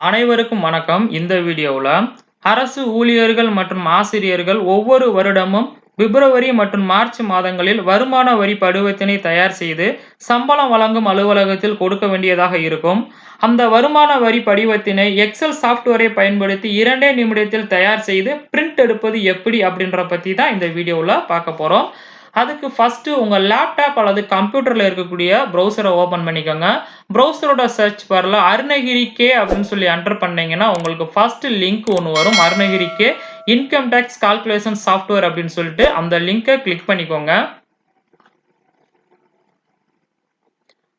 அனைவருக்கும் வணக்கம். இந்த வீடியோவுல அரசு ஊழியர்கள் மற்றும் ஆசிரியர்கள் ஒவ்வொரு வருடமும் பிப்ரவரி மற்றும் மார்ச் மாதங்களில் வருமான வரி படிவத்தினை தயார் செய்து சம்பளம் வழங்கும் அலுவலகத்தில் கொடுக்க வேண்டியதாக இருக்கும். அந்த வருமான வரி படிவத்தினை எக்ஸல் சாஃப்ட்வேரை பயன்படுத்தி 2 நிமிடத்தில் தயார் செய்து பிரிண்ட் எடுப்பது எப்படி அப்படின்ற பத்தி தான் இந்த வீடியோவுல பார்க்க போறோம். அதுக்கு ஃபர்ஸ்ட் உங்க லேப்டாப் அல்லது கம்ப்யூட்டர்ல இருக்கக்கூடிய ப்ரௌசரை ஓபன் பண்ணிக்கோங்க. ப்ரௌசரோட சர்ச் பார்ல அருணகிரி கே அப்படின்னு சொல்லி என்டர் பண்ணீங்கன்னா உங்களுக்கு ஃபர்ஸ்ட் லிங்க் ஒன்று வரும். Arunagiri K income tax calculation software அப்படின்னு சொல்லிட்டு அந்த லிங்கை கிளிக் பண்ணிக்கோங்க.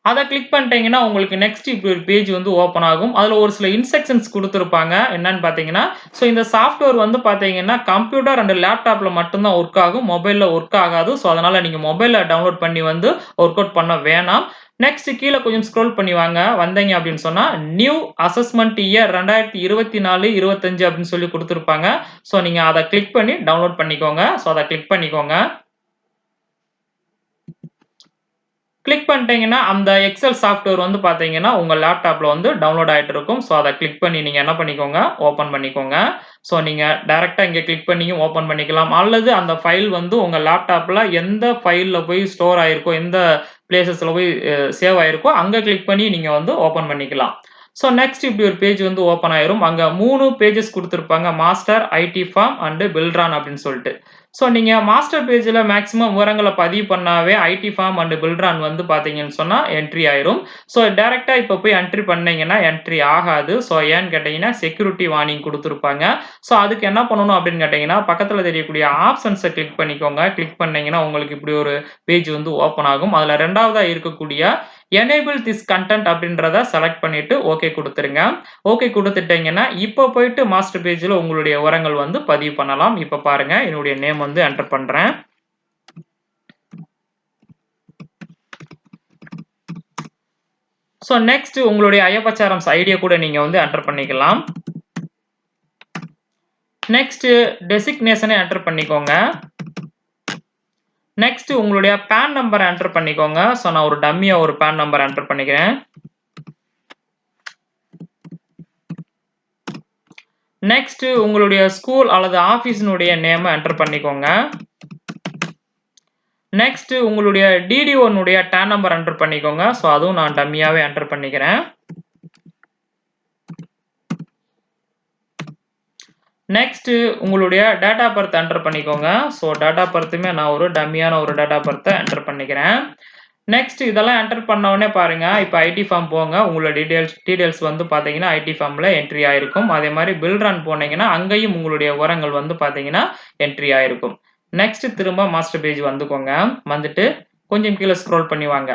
அதை கிளிக் பண்ணிட்டீங்கன்னா உங்களுக்கு நெக்ஸ்ட் இப்படி ஒரு பேஜ் வந்து ஓப்பன் ஆகும். அதில் ஒரு சில இன்ஸ்ட்ரக்ஷன்ஸ் கொடுத்துருப்பாங்க. என்னன்னு பார்த்தீங்கன்னா, ஸோ இந்த சாஃப்ட்வேர் வந்து பார்த்தீங்கன்னா கம்ப்யூட்டர் அண்ட் லேப்டாப்பில் மட்டும்தான் ஒர்க் ஆகும். மொபைலில் ஒர்க் ஆகாது. ஸோ அதனால் நீங்கள் மொபைலில் டவுன்லோட் பண்ணி வந்து ஒர்க் அவுட் பண்ண வேணாம். நெக்ஸ்ட் கீழே கொஞ்சம் ஸ்க்ரோல் பண்ணி வந்தீங்க அப்படின்னு சொன்னால் நியூ அசஸ்மெண்ட் இயர் 2024-25 அப்படின்னு சொல்லி கொடுத்துருப்பாங்க. ஸோ நீங்கள் அதை கிளிக் பண்ணி டவுன்லோட் பண்ணிக்கோங்க. ஸோ அதை கிளிக் பண்ணிக்கோங்க. கிளிக் பண்ணிட்டீங்கன்னா அந்த எக்ஸல் சாஃப்ட்வேர் வந்து பார்த்தீங்கன்னா உங்க லேப்டாப்ல வந்து டவுன்லோட் ஆயிட்டு இருக்கும். ஸோ அதை கிளிக் பண்ணி நீங்க என்ன பண்ணிக்கோங்க, ஓப்பன் பண்ணிக்கோங்க. ஸோ நீங்க டைரக்டா இங்க கிளிக் பண்ணியும் ஓப்பன் பண்ணிக்கலாம். அல்லது அந்த ஃபைல் வந்து உங்க லேப்டாப்ல எந்த ஃபைல்ல போய் ஸ்டோர் ஆயிருக்கோ, எந்த பிளேசஸ்ல போய் சேவ் ஆயிருக்கோ அங்க கிளிக் பண்ணி நீங்க வந்து ஓப்பன் பண்ணிக்கலாம். ஸோ நெக்ஸ்ட் இப்படி ஒரு பேஜ் வந்து ஓப்பன் ஆயிரும். அங்க 3 பேஜஸ் குடுத்திருப்பாங்க. மாஸ்டர், ஐடி ஃபார்ம் அண்ட் பில்ட்ரான் அப்படின்னு சொல்லிட்டு. ஸோ நீங்க மாஸ்டர் பேஜ்ல மேக்ஸிமம் விவரங்கள பதிவு பண்ணாவே ஐடி ஃபார்ம் அண்ட் பில்ட்ரான் வந்து பார்த்தீங்கன்னு சொன்னா என்ட்ரி ஆயிரும். ஸோ டைரக்ட்டா இப்ப போய் என்ட்ரி பண்ணீங்கன்னா என்ட்ரி ஆகாது. ஸோ ஏன்னு கேட்டீங்கன்னா செக்யூரிட்டி வார்னிங் குடுத்திருப்பாங்க. ஸோ அதுக்கு என்ன பண்ணணும் அப்படின்னு கேட்டீங்கன்னா, பக்கத்துல தெரியக்கூடிய ஆப்ஷன்ஸ கிளிக் பண்ணிக்கோங்க. கிளிக் பண்ணீங்கன்னா உங்களுக்கு இப்படி ஒரு பேஜ் வந்து ஓப்பன் ஆகும். அதுல 2வதா இருக்கக்கூடிய எனேபிள் திஸ் கன்டென்ட் அப்படின்றத செலக்ட் பண்ணிட்டு ஓகே குடுத்துருங்க. ஓகே குடுத்துட்டீங்கன்னா, இப்ப போயிட்டு மாஸ்டர் பேஜ்ல உங்களுடைய விவரங்கள் வந்து பதிவு பண்ணலாம். இப்ப பாருங்க என்னுடைய நேம் வந்து என்டர் பண்றேன். ஸோ நெக்ஸ்ட் உங்களுடைய ஐஎஃப்எச்ஆர்எம்ஸ் ஐடிய கூட நீங்க வந்து என்டர் பண்ணிக்கலாம். நெக்ஸ்ட் டெசிக்னேஷனை என்டர் பண்ணிக்கோங்க. நெக்ஸ்ட் உங்களுடைய பான் நம்பர் என்டர் பண்ணிக்கோங்க. ஸோ நான் ஒரு டம்மியா ஒரு பான் நம்பர் என்டர் பண்ணிக்கிறேன். நெக்ஸ்ட் உங்களுடைய ஸ்கூல் அல்லது ஆபீஸினுடைய நேம் என்டர் பண்ணிக்கோங்க. நெக்ஸ்ட் உங்களுடைய டிடிஓனுடைய டான் நம்பர் என்டர் பண்ணிக்கோங்க. ஸோ அதுவும் நான் டம்மியாவே என்டர் பண்ணிக்கிறேன். நெக்ஸ்ட் உங்களுடைய டேட் ஆஃப் பர்த் என்டர் பண்ணிக்கோங்க. ஸோ டேட் ஆஃப் பர்த்துமே நான் ஒரு டம்மியான ஒரு டேட் ஆஃப் பர்த்தை என்டர் பண்ணிக்கிறேன். நெக்ஸ்ட் இதெல்லாம் என்டர் பண்ண உடனே பாருங்க, இப்போ ஐடி ஃபார்ம் போங்க. உங்களோட டீடைல்ஸ் வந்து பார்த்தீங்கன்னா ஐடி ஃபார்ம்ல என்ட்ரி ஆயிருக்கும். அதே மாதிரி பில்ட்ரான் போனீங்கன்னா அங்கேயும் உங்களுடைய விவரங்கள் வந்து பார்த்தீங்கன்னா என்ட்ரி ஆயிருக்கும். நெக்ஸ்ட் திரும்ப மாஸ்டர் பேஜ் வந்துக்கோங்க. வந்துட்டு கொஞ்சம் கீழே ஸ்க்ரோல் பண்ணி வாங்க.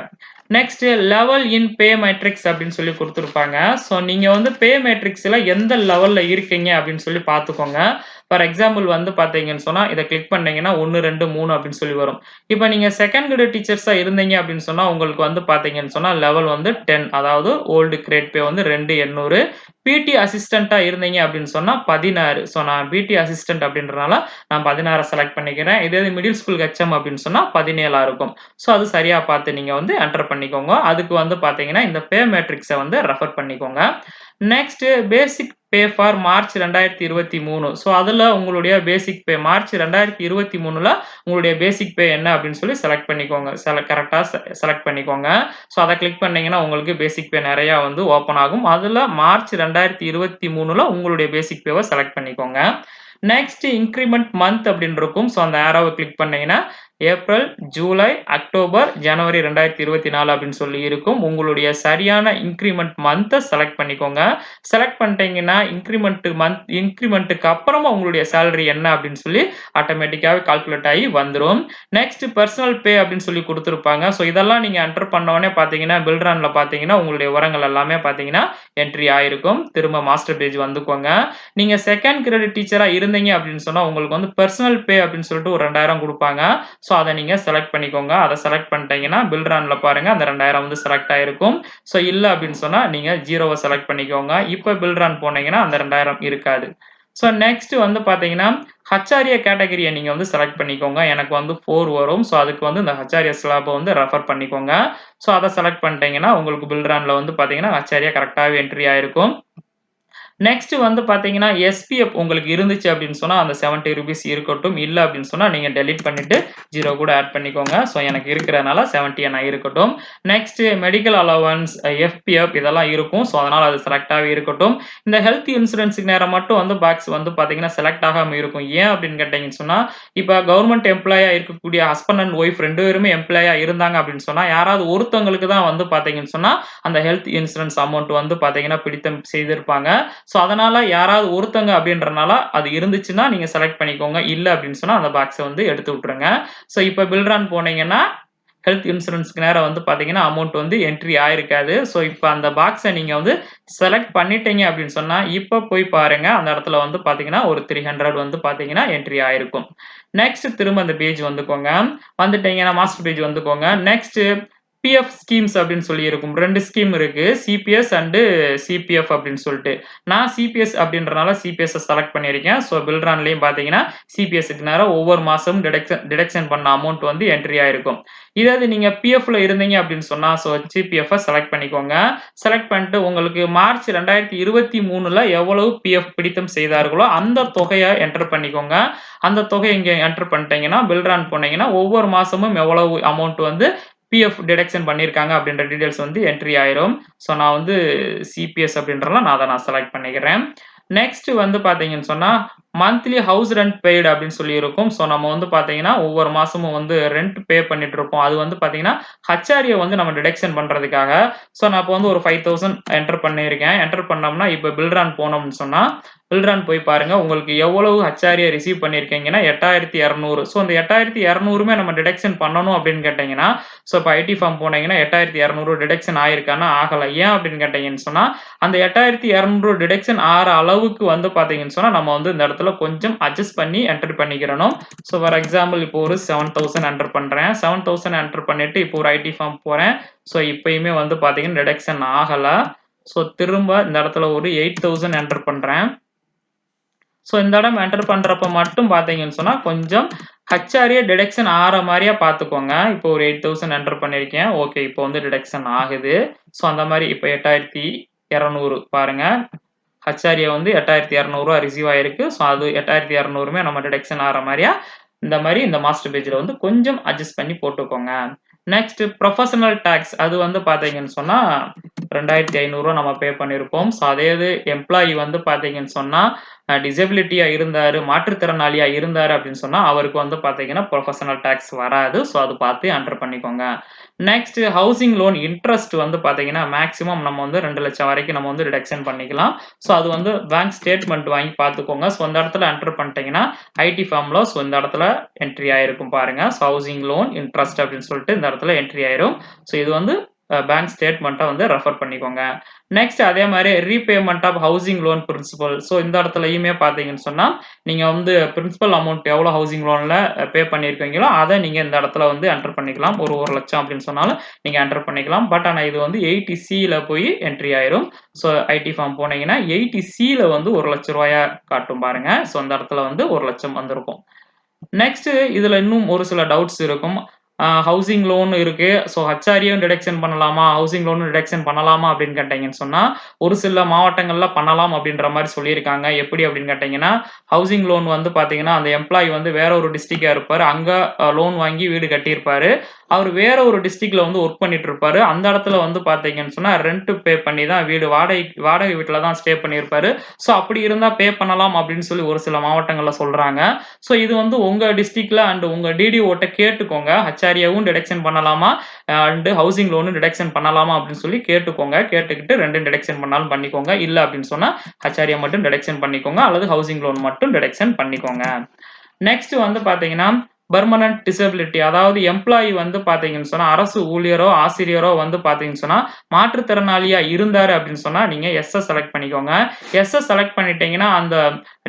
Next level in pay matrix அப்படின்னு சொல்லி கொடுத்துருப்பாங்க. ஸோ நீங்க வந்து பே மேட்ரிக்ஸ்ல எந்த லெவல்ல இருக்கீங்க அப்படின்னு சொல்லி பார்த்துக்கோங்க. ஃபார் எக்ஸாம்பிள் வந்து பார்த்தீங்கன்னு சொன்னா இதை கிளிக் பண்ணீங்கன்னா 1, 2, 3 அப்படின்னு சொல்லி வரும். இப்போ நீங்க செகண்ட் கிரேட் டீச்சர்ஸா இருந்தீங்க அப்படின்னு சொன்னா உங்களுக்கு வந்து பார்த்தீங்கன்னு சொன்னா லெவல் வந்து 10, அதாவது ஓல்டு கிரேட் பே வந்து 2800. பிடி அசிஸ்டண்டா இருந்தீங்க அப்படின்னு சொன்னா 16. ஸோ நான் பிடி அசிஸ்டன்ட் அப்படின்றனால நான் 16 செலக்ட் பண்ணிக்கிறேன். இதே மிடில் ஸ்கூல் ஹெச்எம் அப்படின்னு சொன்னா 17 இருக்கும். ஸோ அது சரியா பார்த்து நீங்க வந்து என்டர் பண்ணிக்கோங்க. அதுக்கு வந்து பார்த்தீங்கன்னா இந்த பே மேட்ரிக்ஸை வந்து ரெஃபர் பண்ணிக்கோங்க. Next basic pay for March 2023. So அதில் உங்களுடைய பேசிக் பே மார்ச் 2023ல உங்களுடைய பேசிக் பே என்ன அப்படின்னு சொல்லி செலக்ட் பண்ணிக்கோங்க. கரெக்டாக செலக்ட் பண்ணிக்கோங்க. ஸோ அதை கிளிக் பண்ணீங்கன்னா உங்களுக்கு பேசிக் பே நிறையா வந்து ஓப்பன் ஆகும். அதில் மார்ச் 2023ல உங்களுடைய பேசிக் பேவை செலக்ட் பண்ணிக்கோங்க. நெக்ஸ்ட் இன்கிரிமெண்ட் மந்த் அப்படின்னு இருக்கும். ஸோ அந்த ஆரோவை கிளிக் பண்ணீங்கன்னா ஏப்ரல், ஜூலை, அக்டோபர், ஜனவரி 2024 அப்படின்னு சொல்லி இருக்கும். உங்களுடைய சரியான இன்கிரிமெண்ட் மந்த்தை செலக்ட் பண்ணிக்கோங்க. செலக்ட் பண்ணிட்டீங்கன்னா இன்கிரிமெண்ட்டுக்கு அப்புறமா உங்களுடைய சேலரி என்ன அப்படின்னு சொல்லி ஆட்டோமேட்டிக்காவே கால்குலேட் ஆகி வந்துடும். நெக்ஸ்ட் பர்சனல் பே அப்படின்னு சொல்லி கொடுத்துருப்பாங்க. ஸோ இதெல்லாம் நீங்க என்டர் பண்ணோடனே பார்த்தீங்கன்னா பில்ட்ரான்ல பார்த்தீங்கன்னா உங்களுடைய விவரங்கள் எல்லாமே பார்த்தீங்கன்னா என்ட்ரி ஆயிருக்கும். திரும்ப மாஸ்டர் பேஜ் வந்துக்கோங்க. நீங்க செகண்ட் கிரெடிட் டீச்சரா இருந்தீங்க அப்படின்னு சொன்னா உங்களுக்கு வந்து பர்சனல் பே அப்படின்னு சொல்லிட்டு ஒரு 2000 கொடுப்பாங்க. ஸோ அதை நீங்க செலக்ட் பண்ணிக்கோங்க. அதை செலக்ட் பண்ணிட்டீங்கன்னா பில்ட்ரான்ல பாருங்க அந்த 2000 வந்து செலக்ட் ஆயிருக்கும். ஸோ இல்லை அப்படின்னு சொன்னா நீங்க 0வை செலக்ட் பண்ணிக்கோங்க. இப்போ பில்ட்ரான் போனீங்கன்னா அந்த 2000 இருக்காது. ஸோ நெக்ஸ்ட் வந்து பார்த்தீங்கன்னா ஹச்ஆர்ஏ கேட்டகரியை நீங்க வந்து செலக்ட் பண்ணிக்கோங்க. எனக்கு வந்து 4 வரும். ஸோ அதுக்கு வந்து இந்த ஹச்ஆர்ஏ ஸ்லாபை வந்து ரெஃபர் பண்ணிக்கோங்க. ஸோ அதை செலக்ட் பண்ணிட்டீங்கன்னா உங்களுக்கு பில்ட்ரான்ல வந்து பார்த்தீங்கன்னா ஹச்ஆர்ஏ கரெக்டாகவே என்ட்ரி ஆயிருக்கும். நெக்ஸ்ட் வந்து பார்த்தீங்கன்னா, எஸ்பிஎஃப் உங்களுக்கு இருந்துச்சு அப்படின்னு சொன்னா, அந்த ₹70 இருக்கட்டும். இல்ல அப்படின்னு சொன்னா, நீங்க டெலீட் பண்ணிட்டு 0 கூட ஆட் பண்ணிக்கோங்க. ஸோ எனக்கு இருக்கிறதுனால 70 என இருக்கட்டும். நெக்ஸ்ட் மெடிக்கல் அலவன்ஸ், எஃப்பிஎஃப் இதெல்லாம் இருக்கும். ஸோ அதனால அது செலக்ட் ஆகி இருக்கட்டும். இந்த ஹெல்த் இன்சூரன்ஸ்க்கு நேரா மட்டும் வந்து பாக்ஸ் வந்து பார்த்தீங்கன்னா, செலக்ட் ஆகாம இருக்கும். ஏன் அப்படின்னு கேட்டீங்கன்னு சொன்னா, இப்ப கவர்ன்மென்ட் எம்ப்ளாயியா இருக்கக்கூடிய ஹஸ்பண்ட் அண்ட் ஒய்ஃப் 2 பேருமே எம்ப்ளாயியா இருந்தாங்க அப்படின்னு சொன்னா, யாராவது ஒருத்தவங்களுக்கு தான் வந்து பார்த்தீங்கன்னு சொன்னா, அந்த ஹெல்த் இன்சூரன்ஸ் அமௌண்ட் வந்து பார்த்தீங்கன்னா, பிடித்தம் செய்திருப்பாங்க. ஸோ அதனால யாராவது ஒருத்தங்க அப்படின்றனால அது இருந்துச்சுன்னா நீங்க செலக்ட் பண்ணிக்கோங்க. இல்ல அப்படின்னு சொன்னா அந்த பாக்ஸ வந்து எடுத்து விட்டுருங்க. ஸோ இப்ப பில்ரான் போனீங்கன்னா, ஹெல்த் இன்சூரன்ஸ்க்கு நேரா வந்து பார்த்தீங்கன்னா, அமௌண்ட் வந்து என்ட்ரி ஆயிருக்காது. ஸோ இப்ப அந்த பாக்ஸ நீங்க வந்து செலக்ட் பண்ணிட்டீங்க அப்படின்னு சொன்னா, இப்ப போய் பாருங்க. அந்த இடத்துல வந்து பார்த்தீங்கன்னா, ஒரு 300 வந்து பார்த்தீங்கன்னா, என்ட்ரி ஆயிருக்கும். நெக்ஸ்ட் திரும்ப அந்த பேஜ் வந்துக்கோங்க. வந்துட்டீங்கன்னா மாஸ்டர் பேஜ் வந்துக்கோங்க. நெக்ஸ்ட் பிஎஃப் ஸ்கீம்ஸ் அப்படின்னு சொல்லி இருக்கும். 2 ஸ்கீம் இருக்கு. சிபிஎஸ் அண்ட் சிபிஎஃப் அப்படின்னு சொல்லிட்டு. நான் சிபிஎஸ் அப்படின்றனால சிபிஎஸ் செலக்ட் பண்ணியிருக்கேன். ஸோ பில்ரான்லயும் பார்த்தீங்கன்னா, சிபிஎஸ்க்கு நேரா ஒவ்வொரு மாசமும் டிடக்ஷன் பண்ண அமௌண்ட் வந்து என்ட்ரி ஆயிருக்கும். இதாவது நீங்க பிஎஃப்ல இருந்தீங்க அப்படின்னு சொன்னா, ஸோ சிபிஎஃப் செலக்ட் பண்ணிக்கோங்க. செலக்ட் பண்ணிட்டு உங்களுக்கு மார்ச் 2023ல எவ்வளவு பிஎஃப் பிடித்தம் செய்தார்களோ அந்த தொகைய என்டர் பண்ணிக்கோங்க. அந்த தொகைய இங்க என்டர் பண்ணிட்டீங்கன்னா, பில்ரான் போனீங்கன்னா, ஒவ்வொரு மாசமும் எவ்வளவு அமௌண்ட் வந்து பிஎஃப் டிடக்ஷன் பண்ணியிருக்காங்க அப்படின்ற டீடைல்ஸ் வந்து என்ட்ரி ஆயிரும். ஸோ நான் வந்து சிபிஎஸ் அப்படின்றனால நான் அத செலக்ட் பண்ணிக்கிறேன். நெக்ஸ்ட் வந்து பார்த்தீங்கன்னு சொன்னா, மந்த்லி ஹவுஸ் ரென்ட் பெய்டு அப்படின்னு சொல்லி இருக்கும். ஸோ நம்ம வந்து பார்த்தீங்கன்னா, ஒவ்வொரு மாசமும் வந்து ரென்ட் பே பண்ணிட்டு இருப்போம். அது வந்து பார்த்தீங்கன்னா, ஹச்ஆர்ஏ வந்து நம்ம டிடக்ஷன் பண்றதுக்காக. ஸோ நான் இப்ப வந்து ஒரு 5000 என்டர் பண்ணியிருக்கேன். என்டர் பண்ணோம்னா, இப்ப பில்ரான் போனோம்னு சொன்னா, பில்ரான் போய் பாருங்க. உங்களுக்கு எவ்வளவு ஹச்ஆர்ஏ ரிசீவ் பண்ணியிருக்கீங்கன்னா 8200. ஸோ அந்த 8200மே நம்ம டிடக்ஷன் பண்ணணும் அப்படின்னு கேட்டீங்கன்னா, ஸோ இப்ப ஐடி ஃபார்ம் போனீங்கன்னா 8200 டிடக்ஷன் ஆயிருக்கான்னா ஆகல. ஏன் அப்படின்னு கேட்டீங்கன்னு சொன்னா, அந்த 8200 டிடக்ஷன் ஆற அளவுக்கு வந்து பார்த்தீங்கன்னு சொன்னா, நம்ம வந்து இந்த இடத்துல கொஞ்சம் அட்ஜஸ்ட் பண்ணி என்டர் பண்ணிக்கிறணும். ஸோ ஃபார் எக்ஸாம்பிள் இப்போ ஒரு 7000 என்டர் பண்றேன். 7000 என்டர் பண்ணிட்டு இப்போ ஒரு ஐடி ஃபார்ம் போறேன். ஸோ இப்பயுமே வந்து பார்த்தீங்கன்னா டிடக்ஷன் ஆகல. ஸோ திரும்ப இந்த இடத்துல ஒரு 8000 என்டர் பண்றேன். ஸோ இந்த இடம் என்டர் பண்றப்ப மட்டும் பார்த்தீங்கன்னு சொன்னா, கொஞ்சம் ஹச்ஆர்ஏ டிடக்ஷன் ஆற மாரியா பார்த்துக்கோங்க. இப்போ ஒரு 8000 என்டர் பண்ணியிருக்கேன். ஓகே இப்போ வந்து டிடக்ஷன் ஆகுது. ஸோ அந்த மாரி இப்போ 8200 பாருங்க. ஹச்ஆர்ஏ வந்து 8200 ரிசீவ் ஆயிருக்கு. ஸோ அது 8200மே நம்ம டிடக்ஷன் ஆற மாரியா, இந்த மாரி இந்த மாஸ்டர் பேஜ்ல வந்து கொஞ்சம் அட்ஜஸ்ட் பண்ணி போட்டுக்கோங்க. நெக்ஸ்ட் புரொஃபஷனல் டாக்ஸ் அது வந்து பார்த்தீங்கன்னு சொன்னா, 2500 நம்ம பே பண்ணியிருப்போம். ஸோ அதே இது எம்ப்ளாயி வந்து பார்த்தீங்கன்னு சொன்னா, டிசபிலிட்டியா இருந்தாரு, மாற்றுத்திறனாளியா இருந்தாரு அப்படின்னு சொன்னா, அவருக்கு வந்து பார்த்தீங்கன்னா புரொஃபஷனல் டாக்ஸ் வராது. ஸோ அது பார்த்து என்டர் பண்ணிக்கோங்க. நெக்ஸ்ட் ஹவுசிங் லோன் இன்ட்ரெஸ்ட் வந்து பார்த்தீங்கன்னா, மேக்ஸிமம் நம்ம வந்து 2,00,000 வரைக்கும் நம்ம வந்து டிடக்ஷன் பண்ணிக்கலாம். ஸோ அது வந்து பேங்க் ஸ்டேட்மெண்ட் வாங்கி பார்த்துக்கோங்க. ஸோ இந்த இடத்துல என்டர் பண்ணிட்டீங்கன்னா, ஐடி ஃபார்ம்ல ஸோ இந்த இடத்துல என்ட்ரி ஆயிருக்கும் பாருங்க. ஸோ ஹவுசிங் லோன் இன்ட்ரெஸ்ட் அப்படின்னு சொல்லிட்டு இந்த இடத்துல என்ட்ரி ஆயிரும். ஸோ இது வந்து பேங்க் ஸ்டேட்மெண்ட்டை வந்து ரெஃபர் பண்ணிக்கோங்க. நெக்ஸ்ட் அதே மாதிரி repayment of housing loan principal. So இந்த இடத்துலயுமே பார்த்தீங்கன்னு சொன்னா, நீங்க வந்து பிரின்சிபல் அமௌண்ட் எவ்வளோ ஹவுசிங் லோன்ல பே பண்ணியிருக்கீங்களோ, அதை நீங்க இந்த இடத்துல வந்து என்டர் பண்ணிக்கலாம். ஒரு 1,00,000 அப்படின்னு சொன்னாலும் நீங்க என்டர் பண்ணிக்கலாம். பட் ஆனா இது வந்து 80Cல போய் என்ட்ரி ஆயிரும். ஸோ ஐடி ஃபார்ம் போனீங்கன்னா 80Cல வந்து ₹1,00,000 காட்டும் பாருங்க. ஸோ இந்த இடத்துல வந்து 1,00,000 வந்திருக்கும். நெக்ஸ்ட் இதுல இன்னும் ஒரு சில டவுட்ஸ் இருக்கும். ஹவுசிங் லோன் இருக்கு. ஸோ ஹச்ஆர்ஏயும் டிடக்ஷன் பண்ணலாமா? ஹவுசிங் லோனும் டிடக்ஷன் பண்ணலாமா? அப்படின்னு கேட்டீங்கன்னு சொன்னா, ஒரு சில மாவட்டங்கள்ல பண்ணலாம் அப்படின்ற மாரி சொல்லியிருக்காங்க. எப்படி அப்படின்னு கேட்டீங்கன்னா, ஹவுசிங் லோன் வந்து பார்த்தீங்கன்னா, அந்த எம்ப்ளாயி வந்து வேற ஒரு டிஸ்ட்ரிக்ட்டா இருப்பாரு. அங்க லோன் வாங்கி வீடு கட்டியிருப்பாரு. அவரு வேற ஒரு டிஸ்ட்ரிக்ட்ல வந்து ஒர்க் பண்ணிட்டு இருப்பாரு. அந்த இடத்துல வந்து பார்த்தீங்கன்னு சொன்னா, ரெண்ட் பே பண்ணி தான் வீடு வாடகை வீட்ல தான் ஸ்டே பண்ணியிருப்பாரு. ஸோ அப்படி இருந்தா பே பண்ணலாம் அப்படின்னு சொல்லி ஒரு சில மாவட்டங்கள்ல சொல்றாங்க. ஸோ இது வந்து உங்க டிஸ்ட்ரிக்ட்ல அண்ட் உங்க டிடிஓட்ட கேட்டுக்கோங்க. ஹச்ஆர்ஏவும் டிடக்ஷன் பண்ணலாமா? அண்ட் ஹவுசிங் லோனும் டிடக்ஷன் பண்ணலாமா? அப்படின்னு சொல்லி கேட்டுக்கோங்க. கேட்டுக்கிட்டு 2ம் டிடக்ஷன் பண்ணாலும் பண்ணிக்கோங்க. இல்ல அப்படின்னு சொன்னா ஹச்ஆர்ஏ மட்டும் டிடக்ஷன் பண்ணிக்கோங்க. அல்லது ஹவுசிங் லோன் மட்டும் டிடக்ஷன் பண்ணிக்கோங்க. நெக்ஸ்ட் வந்து பார்த்தீங்கன்னா, பெர்மனன்ட் டிசபிலிட்டி அதாவது எம்ப்ளாயி வந்து பார்த்தீங்கன்னு சொன்னா, அரசு ஊழியரோ, ஆசிரியரோ வந்து பார்த்தீங்கன்னு சொன்னா, மாற்றுத்திறனாளியா இருந்தாரு அப்படின்னு சொன்னா, நீங்க எஸ்ஸ செலக்ட் பண்ணிக்கோங்க. எஸ்ஸ செலக்ட் பண்ணிட்டீங்கன்னா, அந்த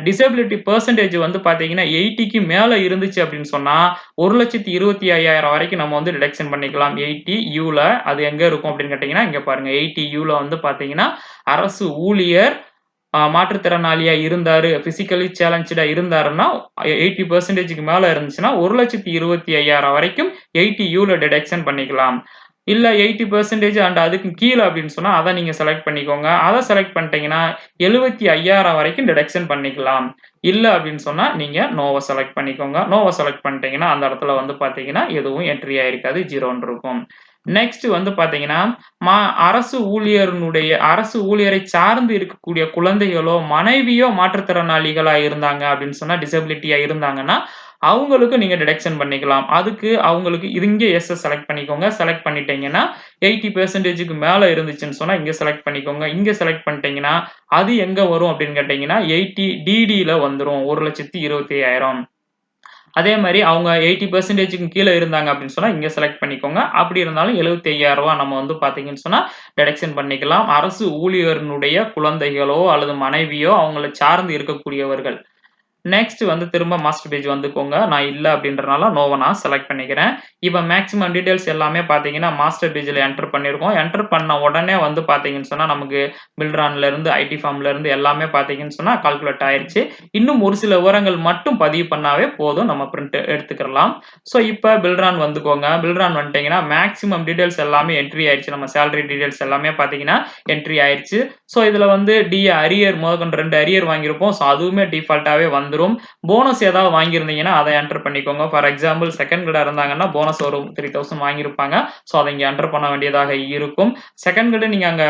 டிசபிலிட்டி பெர்சன்டேஜ் வந்து பார்த்தீங்கன்னா 80க்கு மேல இருந்துச்சு அப்படின்னு சொன்னா, 1,25,000 வரைக்கும் நம்ம வந்து டிடக்ஷன் பண்ணிக்கலாம். 80Uல அது எங்க இருக்கும் அப்படின்னு கேட்டீங்கன்னா, இங்க பாருங்க 80Uல வந்து பார்த்தீங்கன்னா, அரசு ஊழியர் மாற்றுத்திறனாளியா இருந்தாரு, பிசிக்கலி சேலஞ்சுடா இருந்தாருன்னா 80%க்கு மேல இருந்துச்சுன்னா 1,25,000 வரைக்கும் 80Uல டிடக்ஷன் பண்ணிக்கலாம். இல்ல 80% அண்ட் அதுக்கு கீழ அப்படின்னு சொன்னா, அத நீங்க செலக்ட் பண்ணிக்கோங்க. அத செலக்ட் பண்ணிட்டீங்கன்னா, 75,000 வரைக்கும் டிடக்ஷன் பண்ணிக்கலாம். இல்ல அப்படின்னு சொன்னா, நீங்க நோவ செலக்ட் பண்ணிக்கோங்க. நோவ செலக்ட் பண்ணிட்டீங்கன்னா, அந்த இடத்துல வந்து பார்த்தீங்கன்னா, எதுவும் என்ட்ரி ஆயிருக்காது. 0ன்னு இருக்கும். நெக்ஸ்ட் வந்து பார்த்தீங்கன்னா, மா அரசு ஊழியரை சார்ந்து இருக்கக்கூடிய குழந்தைகளோ, மனைவியோ மாற்றுத்திறனாளிகளா இருந்தாங்க அப்படின்னு சொன்னா, டிசபிலிட்டியா இருந்தாங்கன்னா, அவங்களுக்கு நீங்க டிடக்ஷன் பண்ணிக்கலாம். அதுக்கு அவங்களுக்கு இது இங்க எஸ்ஸ செலக்ட் பண்ணிக்கோங்க. செலக்ட் பண்ணிட்டீங்கன்னா, 80%க்கு மேல இருந்துச்சுன்னு சொன்னா, இங்க செலக்ட் பண்ணிக்கோங்க. இங்க செலக்ட் பண்ணிட்டீங்கன்னா, அது எங்க வரும் அப்படின்னு கேட்டீங்கன்னா, 80 டிடில வந்துரும். 1,25,000. அதே மாரி அவங்க 80%க்கு கீழ இருந்தாங்க அப்படின்னு சொன்னா, இங்க செலக்ட் பண்ணிக்கோங்க. அப்படி இருந்தாலும் ரூ. 75,000 நம்ம வந்து பார்த்தீங்கன்னு சொன்னா, டிடக்ஷன் பண்ணிக்கலாம். அரசு ஊழியரினுடைய குழந்தைகளோ அல்லது மனைவியோ அவங்கள சார்ந்து இருக்கக்கூடியவர்கள். நெக்ஸ்ட் வந்து திரும்ப மாஸ்டர் பேஜ் வந்துக்கோங்க. நான் இல்ல அப்படின்றனால நோவ நான் செலக்ட் பண்ணிக்கிறேன். இப்ப மேக்ஸிமம் டீட்டெயில்ஸ் எல்லாமே பார்த்தீங்கன்னா, மாஸ்டர் பேஜ்ல என்டர் பண்ணியிருக்கோம். என்டர் பண்ண உடனே வந்து பார்த்தீங்கன்னு சொன்னா, நமக்கு பில்ட்ரான்ல இருந்து, ஐடி ஃபார்ம்ல இருந்து எல்லாமே பார்த்தீங்கன்னு சொன்னா கால்குலேட் ஆயிருச்சு. இன்னும் ஒரு சில விவரங்கள் மட்டும் பதிவு பண்ணாவே போதும். நம்ம பிரிண்ட் எடுத்துக்கலாம். ஸோ இப்ப பில்ட்ரான் வந்துக்கோங்க. பில்ட்ரான் வந்துட்டீங்கன்னா, மேக்ஸிமம் டீட்டெயில்ஸ் எல்லாமே என்ட்ரி ஆயிருச்சு. நம்ம சேலரி டீட்டெயில்ஸ் எல்லாமே பார்த்தீங்கன்னா, என்ட்ரி ஆயிருச்சு. ஸோ இதுல வந்து அரியர் முதற்கொண்டு 2 அரியர் வாங்கியிருப்போம். ஸோ அதுவுமே டிஃபால்ட்டாவே வந்துரும். போனஸ் ஏதாவது வாங்கியிருந்தீங்கன்னா, அத என்டர் பண்ணிக்கோங்க. ஃபார் எக்ஸாம்பிள் செகண்ட் கிரேடா இருந்தாங்கன்னா, போனஸ் ஒரு 3000 வாங்கியிருப்பாங்க. ஸோ அத இங்க என்டர் பண்ண வேண்டியதாக இருக்கும். செகண்ட் கிரேடு நீங்க அங்க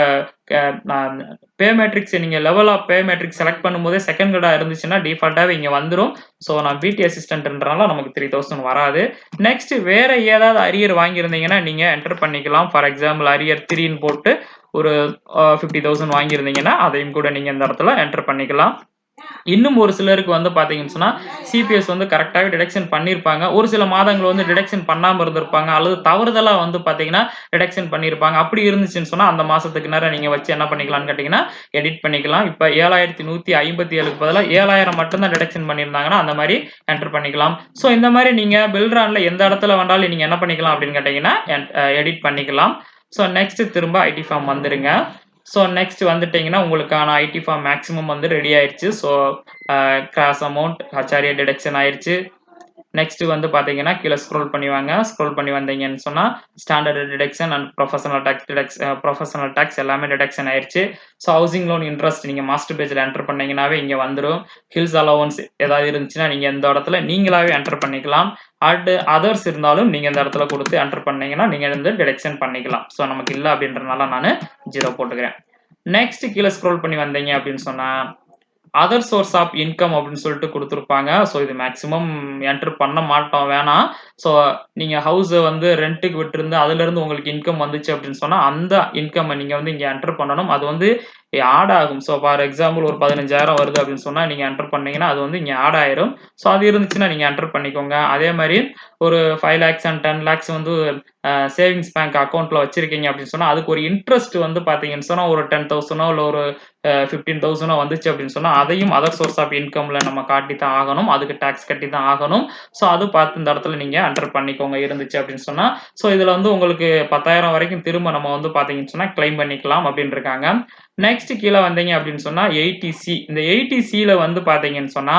க நான் பே மேட்ரிக்ஸ் நீங்க level of pay matrix select பண்ணும்போதே செகண்ட் கிரேடா இருந்துச்சுன்னா, டிஃபால்ட்டாவே இங்க வந்துரும். ஸோ நான் பிடி அசிஸ்டன்ட்ன்றனால நமக்கு 3000 வராது. நெக்ஸ்ட் வேற ஏதாவது அரியர் வாங்கியிருந்தீங்கன்னா, நீங்க என்டர் பண்ணிக்கலாம். ஃபார் எக்ஸாம்பிள் அரியர் 3ன்னு போட்டு ஒரு 50,000 வாங்கியிருந்தீங்கன்னா, அதையும் கூட நீங்க இந்த இடத்துல என்டர் பண்ணிக்கலாம். இன்னும் ஒரு சிலருக்கு வந்து பார்த்தீங்கன்னு சொன்னா, சிபிஎஸ் வந்து கரெக்ட்டாவே டிடக்ஷன் பண்ணியிருப்பாங்க. ஒரு சில மாதங்கள் வந்து டிடக்ஷன் பண்ணாம இருந்திருப்பாங்க. அல்லது தவறுதலா வந்து பார்த்தீங்கன்னா, டிடக்ஷன் பண்ணியிருப்பாங்க. அப்படி இருந்துச்சுன்னு சொன்னா, அந்த மாசத்துக்கு நேரா நீங்க வச்சு என்ன பண்ணிக்கலாம்னு கேட்டீங்கன்னா, எடிட் பண்ணிக்கலாம். இப்ப 7,157க்கு பதிலா 7,000 மட்டும் தான் டிடக்ஷன் பண்ணியிருந்தாங்கன்னா, அந்த மாரி என்டர் பண்ணிக்கலாம். ஸோ இந்த மாரி நீங்க பில்ட்ரான்ல எந்த இடத்துல வேண்டாலும் நீங்க என்ன பண்ணிக்கலாம் அப்படின்னு கேட்டீங்கன்னா, எடிட் பண்ணிக்கலாம். ஸோ நெக்ஸ்ட் திரும்ப ஐடி ஃபார்ம் வந்துருங்க. ஸோ நெக்ஸ்ட் வந்துட்டீங்கன்னா, உங்களுக்கான ஐடி ஃபார்ம் மேக்ஸிமம் வந்து ரெடி ஆயிருச்சு. So gross amount, HRA deduction ஆயிருச்சு. நெக்ஸ்ட் வந்து பார்த்தீங்கன்னா, கீழ ஸ்க்ரோல் பண்ணி வாங்க. ஸ்க்ரோல் பண்ணி வந்தீங்கன்னு சொன்னா, standard deduction and professional tax எல்லாமே டிடக்ஷன் ஆயிருச்சு. ஸோ ஹவுசிங் லோன் இன்ட்ரெஸ்ட் நீங்க மாஸ்டர் பேஜ்ல என்டர் பண்ணீங்கன்னாவே இங்க வந்துரும். ஹில்ஸ் அலோவன்ஸ் ஏதாவது இருந்துச்சுன்னா, நீங்க இந்த இடத்துல நீங்களாவே என்டர் பண்ணிக்கலாம். அதர்ஸ் இருந்தாலும் நீங்க இந்த இடத்துல குடுத்து என்டர் பண்ணீங்கன்னா, நீங்க வந்து டிடக்ஷன் பண்ணிக்கலாம். ஸோ நமக்கு இல்ல அப்படின்றனால நானு 0 போட்டுக்கிறேன். நெக்ஸ்ட் கீழ ஸ்க்ரோல் பண்ணி வந்தீங்க அப்படின்னு சொன்னா, அதர் சோர்ஸ் ஆஃப் இன்கம் அப்படின்னு சொல்லிட்டு குடுத்திருப்பாங்க. ஸோ இது மேக்ஸிமம் என்டர் பண்ண மாட்டோம் வேணாம். ஸோ நீங்க ஹவுஸ வந்து ரென்ட்க்கு விட்டிருந்து அதிலிருந்து உங்களுக்கு இன்கம் வந்துச்சு அப்படின்னு சொன்னா, அந்த இன்கம் நீங்க வந்து இங்க என்டர் பண்ணணும். அது வந்து ஆட் ஆகும். ஸோ ஃபார் எக்ஸாம்பிள் ஒரு 15,000 வருது அப்படின்னு சொன்னா, நீங்க என்டர் பண்ணீங்கன்னா, அது வந்து இங்க ஆட் ஆயிரும். ஸோ அது இருந்துச்சுன்னா நீங்க என்டர் பண்ணிக்கோங்க. அதே மாரி ஒரு 5 லேக்ஸ் அண்ட் 10 லேக்ஸ் வந்து சேவிங்ஸ் பேங்க் அக்கவுண்ட்ல வச்சிருக்கீங்க அப்படின்னு சொன்னா, அதுக்கு ஒரு இன்ட்ரெஸ்ட் வந்து பார்த்தீங்கன்னு சொன்னா, ஒரு 10,000 இல்ல ஒரு 15,000 வந்துச்சு அப்படின்னு சொன்னா, அதையும் அதர் சோர்ஸ் ஆஃப் இன்கம்ல நம்ம காட்டி தான் ஆகணும். அதுக்கு டாக்ஸ் கட்டி தான் ஆகணும். ஸோ அது பார்த்து இந்த இடத்துல நீங்க என்டர் பண்ணிக்கோங்க இருந்துச்சு அப்படின்னு சொன்னா. ஸோ இதுல வந்து உங்களுக்கு 10,000 வரைக்கும் திரும்ப நம்ம வந்து பார்த்தீங்கன்னு சொன்னா, கிளைம் பண்ணிக்கலாம் அப்படின்னு இருக்காங்க. நெக்ஸ்ட் கீழ வந்தீங்க அப்படின்னு சொன்னா 80சி. இந்த 80சில வந்து பார்த்தீங்கன்னு சொன்னா,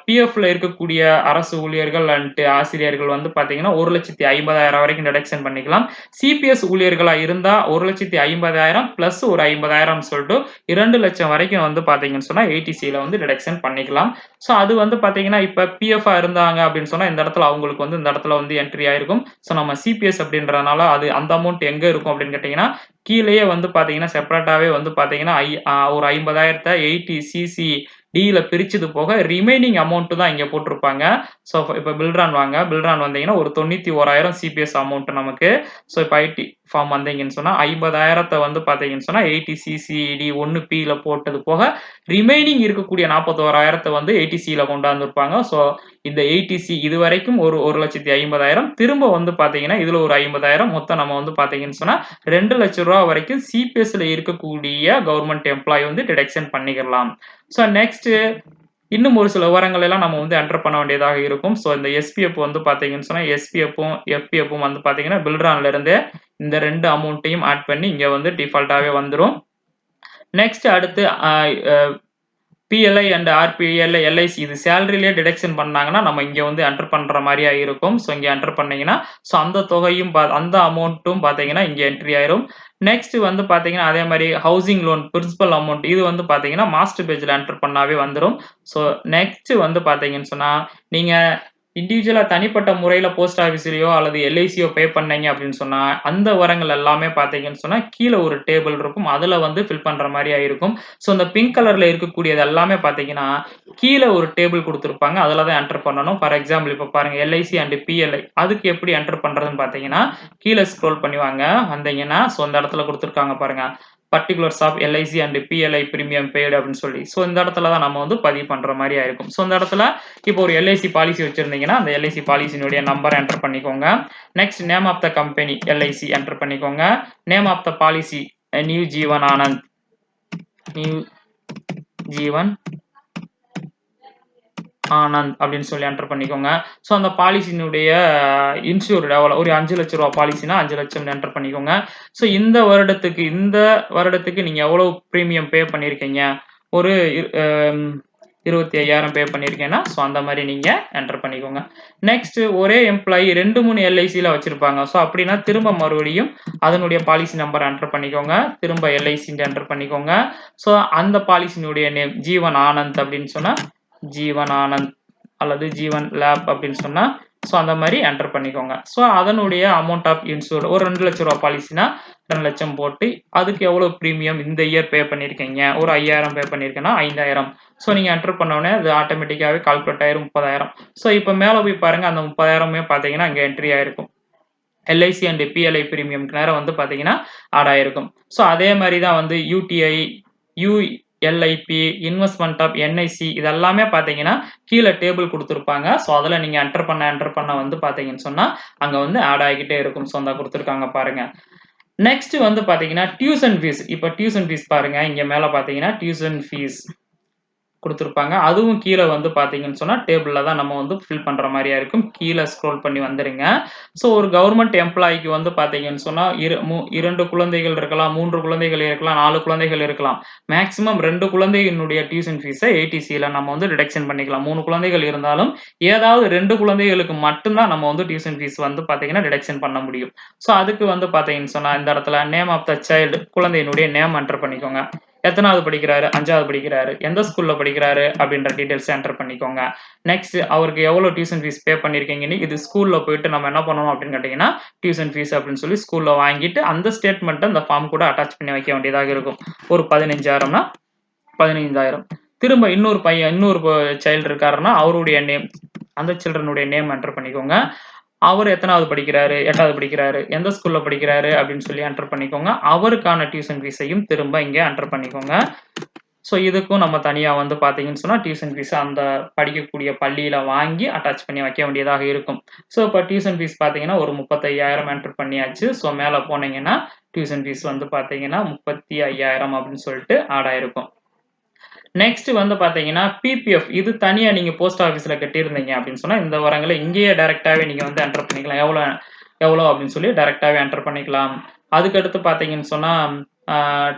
பிஎஃப்ல இருக்கக்கூடிய அரசு ஊழியர்கள் அண்ட் ஆசிரியர்கள் வந்து பார்த்தீங்கன்னா, 1,50,000 வரைக்கும் டிடக்ஷன் பண்ணிக்கலாம். சிபிஎஸ் ஊழியர்களா இருந்தா 1,50,000 பிளஸ் ஒரு 50,000 சொல்லிட்டு 2,00,000 வரைக்கும் வந்து பார்த்தீங்கன்னு சொன்னா 80சில வந்து டிடக்ஷன் பண்ணிக்கலாம். ஸோ அது வந்து பார்த்தீங்கன்னா, இப்ப பிஎஃப்பா இருந்தாங்க அப்படின்னு சொன்னா, இந்த இடத்துல அவங்களுக்கு வந்து இந்த இடத்துல வந்து என்ட்ரி ஆயிருக்கும். ஸோ நம்ம சிபிஎஸ் அப்படின்றனால அது அந்த அமௌண்ட் எங்க இருக்கும் அப்படின்னு கேட்டீங்கன்னா, கீழயே வந்து பார்த்தீங்கன்னா, செப்பரேட்டாவே வந்து பார்த்தீங்கன்னா, ஒரு 50,000 80சிசி டில பிரிச்சது போக ரிமைனிங் அமௌண்ட் தான் இங்க போட்டிருப்பாங்க. ஸோ இப்ப பில்ட்ரான் வாங்க. பில்ட்ரான் வந்தீங்கன்னா, ஒரு 91,000 சிபிஎஸ் அமௌண்ட் நமக்கு. ஸோ இப்ப ஐடி ஃபார்ம் வந்தீங்கன்னு சொன்னா, 50,000 வந்து பார்த்தீங்கன்னு சொன்னா, 80சிசிடி 1பில போட்டது போக ரிமைனிங் இருக்கக்கூடிய 41,000 வந்து 80சில கொண்டாந்துருப்பாங்க. ஸோ இந்த 80சி இதுவரைக்கும் ஒரு 1,50,000 திரும்ப வந்து பார்த்தீங்கன்னா, இதுல ஒரு 50,000 மொத்தம் நம்ம வந்து பார்த்தீங்கன்னு சொன்னா, ரூ. 2,00,000 வரைக்கும் சிபிஎஸ்ல இருக்கக்கூடிய கவர்ன்மென்ட் எம்ப்ளாயி வந்து டிடக்ஷன் பண்ணிக்கலாம். ஸோ நெக்ஸ்ட் இன்னும் ஒரு சில விவரங்கள் எல்லாம் நம்ம வந்து என்டர் பண்ண வேண்டியதாக இருக்கும். ஸோ இந்த எஸ்பிஎஃப் வந்து பார்த்தீங்கன்னு சொன்னா, எஸ்பிஎஃப்பும், எஃப்பிஎஃப்பும் வந்து பார்த்தீங்கன்னா, பில்ட்ரான்ல இருந்து இந்த 2 அமௌண்ட்டையும் ஆட் பண்ணி இங்க வந்து டிஃபால்ட்டாவே வந்துரும். நெக்ஸ்ட் அடுத்து PLI அண்ட் RPLI, LIC இது சேலரியிலே டிடக்ஷன் பண்ணாங்கன்னா, நம்ம இங்க வந்து என்டர் பண்ற மாரியா இருக்கும். ஸோ இங்க என்டர் பண்ணீங்கன்னா, ஸோ அந்த தொகையும் அந்த அமௌண்ட்டும் பார்த்தீங்கன்னா, இங்க என்ட்ரி ஆயிரும். நெக்ஸ்ட் வந்து பார்த்தீங்கன்னா, அதே மாரி ஹவுசிங் லோன் பிரின்சிபல் அமௌண்ட் இது வந்து பார்த்தீங்கன்னா, மாஸ்டர் பேஜ்ல என்டர் பண்ணாவே வந்துரும். ஸோ நெக்ஸ்ட் வந்து பார்த்தீங்கன்னு சொன்னா, நீங்க இண்டிவிஜுவலா தனிப்பட்ட முறையில போஸ்ட் ஆஃபிஸ்லயோ அல்லது LICயோ பே பண்ணீங்க அப்படின்னு சொன்னா, அந்த விவரங்கள் எல்லாமே பார்த்தீங்கன்னு சொன்னா, கீழ ஒரு டேபிள் இருக்கும். அதுல வந்து ஃபில் பண்ற மாரியா இருக்கும். ஸோ இந்த பிங்க் கலர்ல இருக்கக்கூடியது எல்லாமே பார்த்தீங்கன்னா, கீழ ஒரு டேபிள் குடுத்திருப்பாங்க. அதுல தான் என்டர் பண்ணணும். ஃபார் எக்ஸாம்பிள் இப்ப பாருங்க LIC அண்ட் PLI அதுக்கு எப்படி என்டர் பண்றதுன்னு பார்த்தீங்கன்னா, கீழ ஸ்க்ரோல் பண்ணி வாங்க. வந்தீங்கன்னா, ஸோ இந்த இடத்துல குடுத்திருக்காங்க பாருங்க. Particulars of LIC and PLI premium paid அப்படின்னு சொல்லி. ஸோ இந்த இடத்துல தான் நம்ம வந்து பதிவு பண்ற மாரியா இருக்கும். ஸோ இந்த இடத்துல இப்போ ஒரு LIC பாலிசி வச்சிருந்தீங்கன்னா, அந்த LIC பாலிசியினுடைய நம்பர் என்டர் பண்ணிக்கோங்க. Next name of the company LIC enter பண்ணிக்கோங்க. Name of the policy new Jeevan Anand. New Jeevan Anand அப்படின்னு சொல்லி என்டர் பண்ணிக்கோங்க. ஸோ அந்த பாலிசியினுடைய இன்சூர்டு எவ்வளோ ஒரு 5 லட்சம் ரூபா பாலிசினா 5 லட்சம் என்டர் பண்ணிக்கோங்க. ஸோ இந்த வருடத்துக்கு நீங்க எவ்வளவு பிரீமியம் பே பண்ணியிருக்கீங்க? ஒரு 25,000 பே பண்ணியிருக்கேன்னா, ஸோ அந்த மாதிரி நீங்க என்டர் பண்ணிக்கோங்க. நெக்ஸ்ட் ஒரே எம்ப்ளாயி 2, 3 LICல வச்சிருப்பாங்க. ஸோ அப்படின்னா திரும்ப மறுபடியும் அதனுடைய பாலிசி நம்பர் என்டர் பண்ணிக்கோங்க. திரும்ப LIC என்டர் பண்ணிக்கோங்க. ஸோ அந்த பாலிசியினுடைய நேம் ஜீவன் ஆனந்த் அப்படின்னு சொன்னா ஜீவன் ஆனந்த் அல்லது ஜீவன் லேப் அப்படின்னு சொன்னா ஸோ அந்த மாதிரி என்டர் பண்ணிக்கோங்க. ஸோ அதனுடைய அமௌண்ட் ஆஃப் இன்சூர்டு ஒரு 2 லட்சம் ரூபா பாலிசினா 2 லட்சம் போட்டு அதுக்கு எவ்வளவு பிரீமியம் இந்த இயர் பே பண்ணியிருக்கீங்க? ஒரு 5,000 பே பண்ணியிருக்கேன்னா 5,000. ஸோ நீங்க என்டர் பண்ண உடனே அது ஆட்டோமேட்டிக்காவே கால்குலேட் ஆயிரும் 30,000. ஸோ இப்போ மேல போய் பாருங்க அந்த 30,000மே பார்த்தீங்கன்னா அங்க என்ட்ரி ஆயிருக்கும். LIC அண்ட் PLI பிரீமியம்க்கு நேரம் வந்து பார்த்தீங்கன்னா ஆட் ஆயிருக்கும். ஸோ அதே மாதிரி தான் வந்து UTI, ULIP, investment of NIC இதெல்லாமே பார்த்தீங்கன்னா கீழ டேபிள் குடுத்திருப்பாங்க. ஸோ அதுல நீங்க என்டர் பண்ண வந்து பார்த்தீங்கன்னு சொன்னா அங்க வந்து ஆட் ஆகிக்கிட்டே இருக்கும். ஸோ அந்த குடுத்திருக்காங்க பாருங்க. நெக்ஸ்ட் வந்து பார்த்தீங்கன்னா டியூஷன் ஃபீஸ். இப்ப டியூஷன் ஃபீஸ் பாருங்க. இங்க மேல பார்த்தீங்கன்னா டியூஷன் ஃபீஸ் குடுத்திருப்பாங்க. அதுவும் கீழ வந்து பார்த்தீங்கன்னு சொன்னா டேபிள்ல தான் நம்ம வந்து ஃபில் பண்ற மாரியா இருக்கும். கீழ ஸ்க்ரோல் பண்ணி வந்துருங்க. ஸோ ஒரு கவர்ன்மென்ட் எம்ப்ளாயிக்கு வந்து பார்த்தீங்கன்னு சொன்னா 2 குழந்தைகள் இருக்கலாம், 3 குழந்தைகள் இருக்கலாம், 4 குழந்தைகள் இருக்கலாம். மேக்ஸிமம் 2 குழந்தையினுடைய டியூஷன் ஃபீஸ ATCல நம்ம வந்து டிடக்ஷன் பண்ணிக்கலாம். 3 குழந்தைகள் இருந்தாலும் ஏதாவது 2 குழந்தைகளுக்கு மட்டும் தான் நம்ம வந்து டியூஷன் ஃபீஸ் வந்து பார்த்தீங்கன்னா டிடக்ஷன் பண்ண முடியும். ஸோ அதுக்கு வந்து பார்த்தீங்கன்னு சொன்னா இந்த இடத்துல நேம் ஆஃப் த சைல்டு குழந்தையினுடைய நேம் என்டர் பண்ணிக்கோங்க. எத்தனாவது படிக்கிறாரு? 5வது படிக்கிறாரு. எந்த ஸ்கூல்ல படிக்கிறாரு? அப்படின்ற டீடைல்ஸ் என்டர் பண்ணிக்கோங்க. நெக்ஸ்ட் அவருக்கு எவ்வளவு டியூஷன் ஃபீஸ் பே பண்ணியிருக்கீங்கன்னு இது ஸ்கூல்ல போயிட்டு நம்ம என்ன பண்ணணும் அப்படின்னு கேட்டீங்கன்னா, டியூஷன் ஃபீஸ் அப்படின்னு சொல்லி ஸ்கூல்ல வாங்கிட்டு அந்த ஸ்டேட்மெண்ட்ட அந்த ஃபார்ம் கூட அட்டாச் பண்ணி வைக்க வேண்டியதாக இருக்கும். ஒரு 15,000னா 15,000. திரும்ப இன்னொரு சைல்டு இருக்காருன்னா அவருடைய நேம் அந்த சில்ட்ரனுடைய நேம் என்டர் பண்ணிக்கோங்க. அவர் எத்தனாவது படிக்கிறாரு? 8வது படிக்கிறாரு. எந்த ஸ்கூல்ல படிக்கிறாரு? அப்படின்னு சொல்லி என்டர் பண்ணிக்கோங்க. அவருக்கான டியூஷன் ஃபீஸையும் திரும்ப இங்க என்டர் பண்ணிக்கோங்க. ஸோ இதுக்கும் நம்ம தனியா வந்து பார்த்தீங்கன்னு சொன்னா டியூஷன் ஃபீஸ் அந்த படிக்கக்கூடிய பள்ளியில வாங்கி அட்டாச் பண்ணி வைக்க வேண்டியதாக இருக்கும். ஸோ இப்போ டியூஷன் ஃபீஸ் பார்த்தீங்கன்னா ஒரு 35,000 என்டர் பண்ணியாச்சு. ஸோ மேல போனீங்கன்னா டியூஷன் ஃபீஸ் வந்து பார்த்தீங்கன்னா 35,000 அப்படின்னு சொல்லிட்டு ஆட் ஆயிருக்கும். நெக்ஸ்ட் வந்து பார்த்தீங்கன்னா PPF இது தனியா நீங்க போஸ்ட் ஆஃபீஸ்ல கட்டியிருந்தீங்க அப்படின்னு சொன்னா இந்த விவரங்களை இங்கேயே டைரக்டாவே நீங்க வந்து என்டர் பண்ணிக்கலாம். எவ்வளோ அப்படின்னு சொல்லி டைரக்டாவே என்டர் பண்ணிக்கலாம். அதுக்கடுத்து பார்த்தீங்கன்னு சொன்னா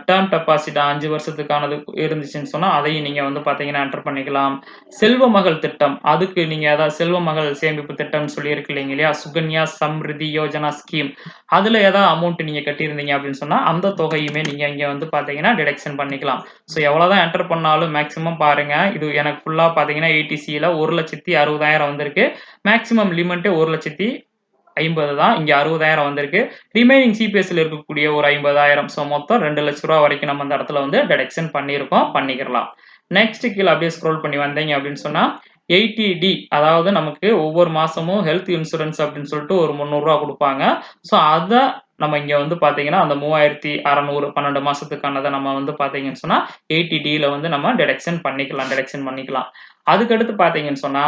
டேர்ம் டெபாசிட் 5 வருஷத்துக்கானது இருந்துச்சுன்னு சொன்னா அதையும் நீங்க வந்து பார்த்தீங்கன்னா என்டர் பண்ணிக்கலாம். செல்வ மகள் திட்டம் அதுக்கு நீங்க ஏதாவது செல்வ மகள் சேமிப்பு திட்டம்னு சொல்லி இருக்கு இல்லையா? சுகன்யா சம்ரிதி யோஜனா ஸ்கீம் அதுல ஏதாவது அமௌண்ட் நீங்க கட்டியிருந்தீங்க அப்படின்னு சொன்னா அந்த தொகையுமே நீங்க இங்க வந்து பார்த்தீங்கன்னா டிடக்ஷன் பண்ணிக்கலாம். ஸோ எவ்வளவுதான் என்டர் பண்ணாலும் மேக்ஸிமம் பாருங்க இது எனக்கு ஃபுல்லா பார்த்தீங்கன்னா ATCல 1,60,000 வந்திருக்கு. மேக்ஸிமம் லிமிட் 1,50,000 தான். இங்க 60,000 வந்திருக்கு. ரிமைனிங் CPSல இருக்கக்கூடிய ஒரு 50,000. ஸோ மொத்தம் 2 லட்சம் ரூபா வரைக்கும் நம்ம அந்த இடத்துல வந்து டிடக்ஷன் பண்ணிக்கலாம். நெக்ஸ்ட் கீழ அப்படியே ஸ்க்ரோல் பண்ணி வந்தீங்க அப்படின்னு சொன்னா 80D அதாவது நமக்கு ஒவ்வொரு மாசமும் ஹெல்த் இன்சூரன்ஸ் அப்படின்னு சொல்லிட்டு ஒரு 300 ரூபா குடுப்பாங்க. ஸோ அத நம்ம இங்க வந்து பார்த்தீங்கன்னா அந்த 3,600 12 மாசத்துக்கானத நம்ம வந்து பார்த்தீங்கன்னு சொன்னா 80Dல வந்து நம்ம டிடக்ஷன் பண்ணிக்கலாம். அதுக்கடுத்து பார்த்தீங்கன்னு சொன்னா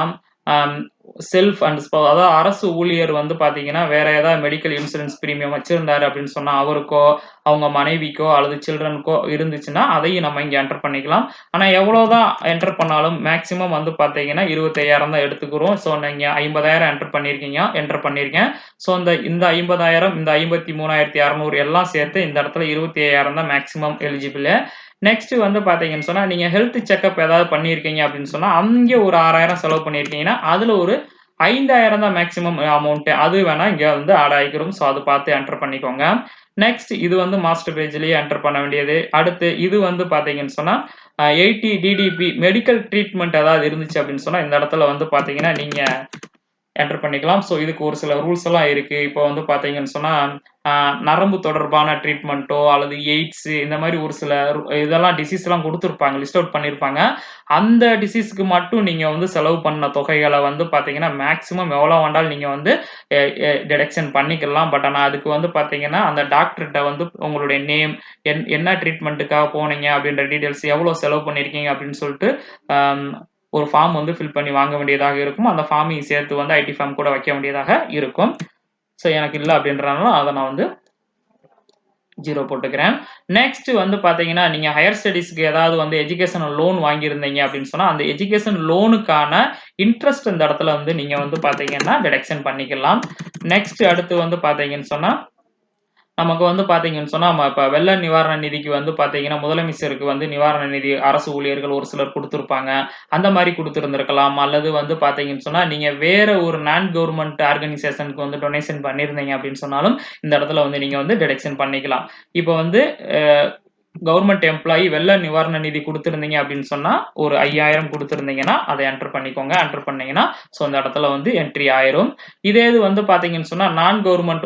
செல்ஃப் அண்ட் அதாவது அரசு ஊழியர் வந்து பார்த்தீங்கன்னா வேற ஏதாவது மெடிக்கல் இன்சூரன்ஸ் பிரீமியம் வச்சிருந்தாரு அப்படின்னு சொன்னா அவருக்கோ அவங்க மனைவிக்கோ அல்லது சில்ட்ரனுக்கோ இருந்துச்சுன்னா அதையும் நம்ம இங்க என்டர் பண்ணிக்கலாம். ஆனா எவ்வளவுதான் என்டர் பண்ணாலும் மேக்ஸிமம் வந்து பார்த்தீங்கன்னா 25,000 தான் எடுத்துக்கிறோம். ஸோ நீங்க 50,000 என்டர் பண்ணியிருக்கேன். ஸோ இந்த 50,000 இந்த 53,600 எல்லாம் சேர்த்து இந்த இடத்துல 25,000 தான் மேக்ஸிமம் எலிஜிபிள். நெக்ஸ்ட் வந்து பார்த்தீங்கன்னு சொன்னா, நீங்க ஹெல்த் செக்கப் ஏதாவது பண்ணியிருக்கீங்க அப்படின்னு சொன்னா, அங்கே ஒரு 6000 செலவு பண்ணியிருக்கீங்கன்னா, அதுல ஒரு 5000 தான் மேக்ஸிமம் அமௌண்ட். அது வேணா இங்க வந்து ஆட் ஆகிரும். ஸோ அது பார்த்து என்டர் பண்ணிக்கோங்க. நெக்ஸ்ட் இது வந்து மாஸ்டர் பேஜ்லயே என்டர் பண்ண வேண்டியது. அடுத்து இது வந்து பார்த்தீங்கன்னு சொன்னா, 80 டிடிபி மெடிக்கல் ட்ரீட்மெண்ட் ஏதாவது இருந்துச்சு அப்படின்னு சொன்னா, இந்த இடத்துல வந்து பார்த்தீங்கன்னா, நீங்க என்டர் பண்ணிக்கலாம். ஸோ இதுக்கு ஒரு சில ரூல்ஸ் எல்லாம் இருக்கு. இப்போ வந்து பார்த்தீங்கன்னு சொன்னா, நரம்பு தொடர்பான ட்ரீட்மெண்ட்டோ அல்லது எய்ட்ஸ் இந்த மாரி ஒரு சில இதெல்லாம் டிசீஸ்லாம் குடுத்திருப்பாங்க. லிஸ்ட் அவுட் பண்ணியிருப்பாங்க. அந்த டிசீஸ்க்கு மட்டும் நீங்க வந்து செலவு பண்ண தொகைகள வந்து பார்த்தீங்கன்னா, மேக்ஸிமம் எவ்வளோ வேண்டாலும் நீங்க வந்து எ எ டிடக்ஷன் பண்ணிக்கலாம். பட் ஆனா அதுக்கு வந்து பார்த்தீங்கன்னா, அந்த டாக்டர்ட்ட வந்து உங்களுடைய நேம், என்ன ட்ரீட்மெண்ட்டுக்காக போனீங்க அப்படின்ற டீட்டெயில்ஸ், எவ்வளோ செலவு பண்ணியிருக்கீங்க அப்படின்னு சொல்லிட்டு, அம் ஒரு ஃபார்ம் வந்து ஃபில் பண்ணி வாங்க வேண்டியதாக இருக்கும். அந்த ஃபார்மையும் சேர்த்து வந்து ஐடி ஃபார்ம் கூட வைக்க வேண்டியதாக இருக்கும். ஸோ எனக்கு இல்ல அப்படின்றனால அத நான் வந்து 0 போட்டுக்கிறேன். நெக்ஸ்ட் வந்து பார்த்தீங்கன்னா, நீங்க ஹையர் ஸ்டடீஸ்க்கு ஏதாவது வந்து எஜுகேஷனல் லோன் வாங்கியிருந்தீங்க அப்படின்னு சொன்னா, அந்த எஜுகேஷன் லோனுக்கான இன்ட்ரெஸ்ட் இந்த இடத்துல வந்து நீங்க வந்து பார்த்தீங்கன்னா, டிடக்ஷன் பண்ணிக்கலாம். நெக்ஸ்ட் அடுத்து வந்து பார்த்தீங்கன்னு சொன்னா, நமக்கு வந்து பார்த்தீங்கன்னு சொன்னா, நம்ம இப்ப வெள்ள நிவாரண நிதிக்கு வந்து பார்த்தீங்கன்னா, முதலமைச்சருக்கு வந்து நிவாரண நிதி அரசு ஊழியர்கள் ஒரு சிலர் குடுத்திருப்பாங்க. அந்த மாரி குடுத்திருந்திருக்கலாம். அல்லது வந்து பார்த்தீங்கன்னு சொன்னா, நீங்க வேற ஒரு நான் கவர்ன்மென்ட் ஆர்கனைசேஷனுக்கு வந்து டொனேஷன் பண்ணியிருந்தீங்க அப்படின்னு சொன்னாலும், இந்த இடத்துல வந்து நீங்க வந்து டிடக்ஷன் பண்ணிக்கலாம். இப்ப வந்து அ கவர்ன்மென்ட் எம்ப்ளாயி வெள்ள நிவாரண நிதி குடுத்திருந்தீங்க அப்படின்னு சொன்னா, ஒரு 5000 குடுத்திருந்தீங்கன்னா, அத என்டர் பண்ணிக்கோங்க. என்டர் பண்ணீங்கன்னா, ஸோ இந்த இடத்துல வந்து என்ட்ரி ஆயிரும். இதே இது வந்து பார்த்தீங்கன்னு சொன்னா, நான் கவர்ன்மென்ட்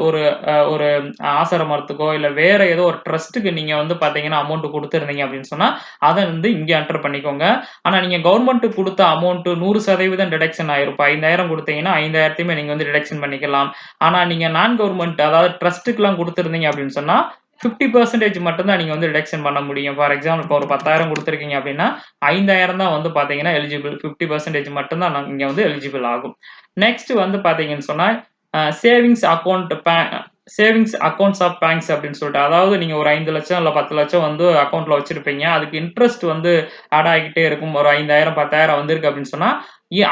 ஒரு ஆசிரமத்துக்கோ, இல்ல வேற ஏதோ ஒரு ட்ரஸ்ட்டுக்கு நீங்க வந்து பார்த்தீங்கன்னா, அமௌண்ட் குடுத்திருந்தீங்க அப்படின்னு சொன்னா, அத வந்து இங்க என்டர் பண்ணிக்கோங்க. ஆனா நீங்க கவர்ன்மென்ட்க்கு குடுத்த அமௌண்ட் 100% டிடக்ஷன் ஆயிரும். இப்ப 5000 குடுத்தீங்கன்னா, 5000த்தையுமே நீங்க வந்து டிடக்ஷன் பண்ணிக்கலாம். ஆனா நீங்க நான் கவர்ன்மென்ட் அதாவது ட்ரஸ்ட்டுக்குலாம் குடுத்திருந்தீங்க அப்படின்னு சொன்னா, 50% மட்டும் தான் நீங்க வந்து டிடக்ஷன் பண்ண முடியும். ஃபார் எக்ஸாம்பிள் இப்போ ஒரு 10,000 குடுத்திருக்கீங்க அப்படின்னா, 5,000 தான் வந்து பார்த்தீங்கன்னா எலிஜிபிள். 50% மட்டும் தான் இங்க வந்து எலிஜிபிள் ஆகும். நெக்ஸ்ட் வந்து பார்த்தீங்கன்னு சொன்னா, savings account savings accounts of banks அப்படின்னு சொல்லிட்டு, அதாவது நீங்க ஒரு 5,00,000 இல்ல 10,00,000 வந்து அக்கவுண்ட்ல வச்சிருப்பீங்க. அதுக்கு இன்ட்ரெஸ்ட் வந்து ஆட் ஆகிட்டே இருக்கும். ஒரு 5,000, 10,000 வந்திருக்கு அப்படின்னு சொன்னா,